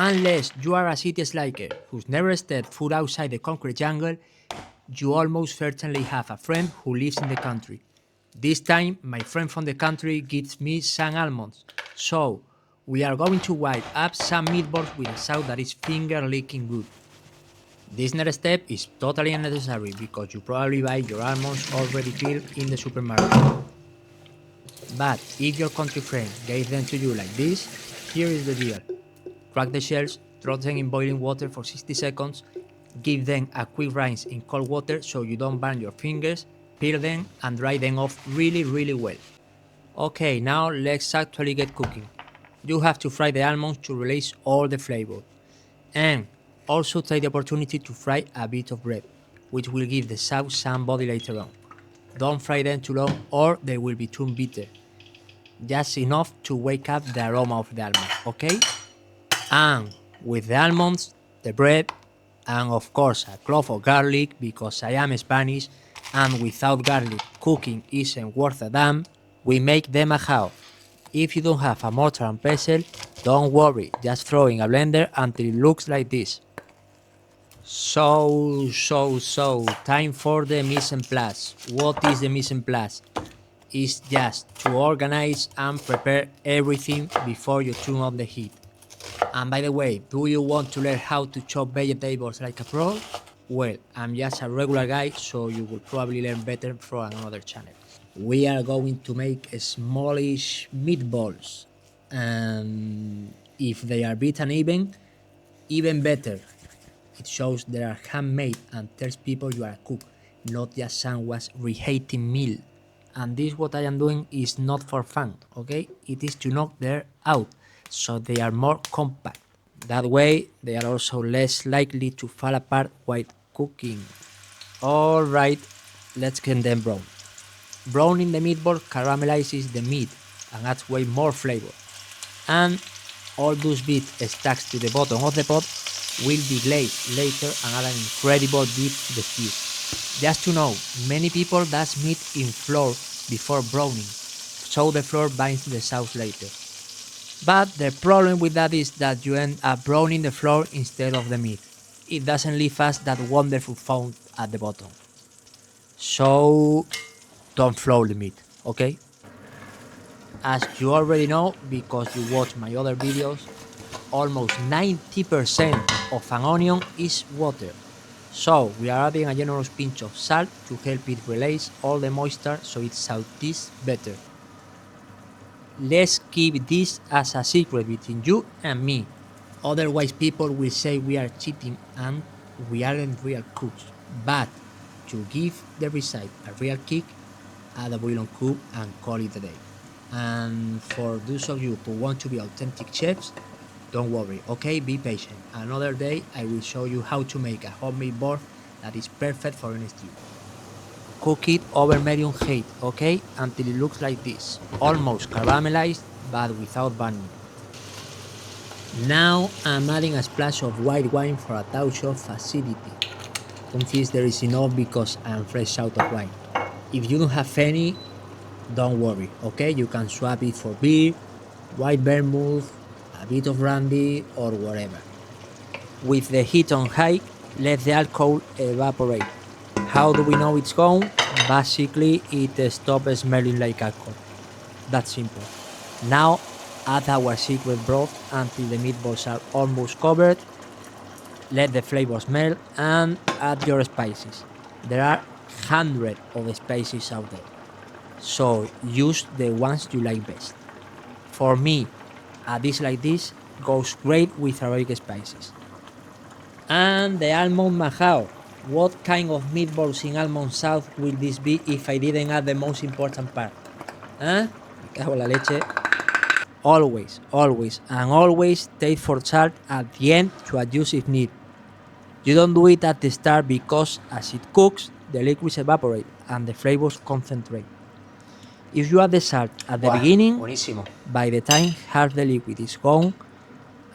Unless you are a city slicker who's never stepped foot outside the concrete jungle, you almost certainly have a friend who lives in the country. This time, my friend from the country gives me some almonds. So, we are going to white up some meatballs with a sauce that is finger-licking good. This next step is totally unnecessary because you probably buy your almonds already peeled in the supermarket. But if your country friend gave them to you like this, here is the deal. Crack the shells, throw them in boiling water for 60 seconds, give them a quick rinse in cold water so you don't burn your fingers, peel them and dry them off really well. Okay, now let's actually get cooking. You have to fry the almonds to release all the flavor. And also take the opportunity to fry a bit of bread, which will give the sauce some body later on. Don't fry them too long or they will be too bitter. Just enough to wake up the aroma of the almond, okay? And with the almonds, the bread, and of course a clove of garlic because I am Spanish and without garlic cooking isn't worth a damn, we make them a how. If you don't have a mortar and pestle, don't worry, just throw in a blender until it looks like this. So, time for the mise en place. What is the mise en place? It's just to organize and prepare everything before you turn on the heat. And by the way, do you want to learn how to chop vegetables like a pro? Well, I'm just a regular guy, so you will probably learn better from another channel. We are going to make smallish meatballs, and if they are bit uneven, even better. It shows they are handmade and tells people you are a cook, not just someone reheating meal. And this what I am doing is not for fun, okay? It is to knock them out, so they are more compact. That way, they are also less likely to fall apart while cooking. Alright, let's get them brown. Browning the meatball caramelizes the meat and adds way more flavor. And all those bits stuck to the bottom of the pot will be glazed later and add an incredible dip to the stew. Just to know, many people does meat in flour before browning, so the flour binds the sauce later. But the problem with that is that you end up browning the flour instead of the meat. It doesn't leave us that wonderful foam at the bottom. So don't flour the meat, okay? As you already know, because you watch my other videos, almost 90% of an onion is water. So we are adding a generous pinch of salt to help it release all the moisture so it tastes better. Let's keep this as a secret between you and me. Otherwise people will say we are cheating and we aren't real cooks. But to give the recipe a real kick, add a boiling cube and call it a day. And for those of you who want to be authentic chefs, don't worry, okay? Be patient. Another day I will show you how to make a homemade broth that is perfect for any stew. Cook it over medium heat, okay? Until it looks like this. Almost caramelized, but without burning. Now I'm adding a splash of white wine for a touch of acidity. Confess there is enough because I am fresh out of wine. If you don't have any, don't worry, okay? You can swap it for beer, white vermouth, a bit of brandy or whatever. With the heat on high, let the alcohol evaporate. How do we know it's gone? Basically, it stops smelling like alcohol. That's simple. Now, add our secret broth until the meatballs are almost covered. Let the flavors melt and add your spices. There are hundreds of spices out there, so use the ones you like best. For me, a dish like this goes great with Arabic spices. And the almond majao. What kind of meatballs in almond sauce will this be if I didn't add the most important part? Huh? Me cago en la leche. Always taste for salt at the end to adjust if need. You don't do it at the start because as it cooks, the liquids evaporate and the flavors concentrate. If you add the salt at the beginning, buenísimo. By the time half the liquid is gone,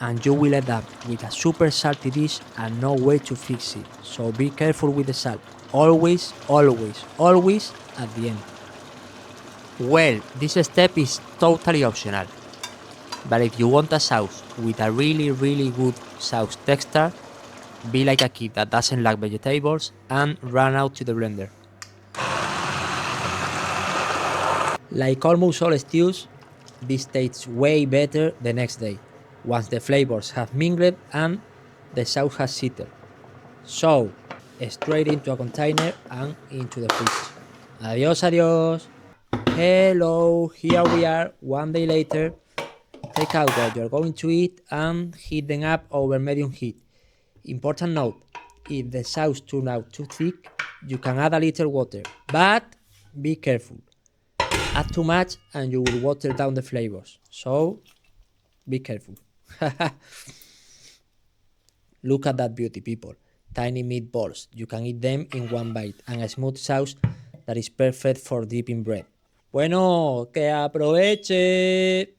and you will end up with a super salty dish and no way to fix it. So be careful with the salt. Always at the end. Well, this step is totally optional. But if you want a sauce with a really good sauce texture, be like a kid that doesn't like vegetables and run out to the blender. Like almost all stews, this tastes way better the next day, once the flavors have mingled and the sauce has settled. So, straight into a container and into the fridge. Adios, adios. Hello, here we are, one day later. Take out what you're going to eat and heat them up over medium heat. Important note, if the sauce turns out too thick, you can add a little water, but be careful. Add too much and you will water down the flavors, so be careful. Look at that beauty, people. Tiny meatballs. You can eat them in one bite, and a smooth sauce that is perfect for dipping bread. Bueno, que aproveche.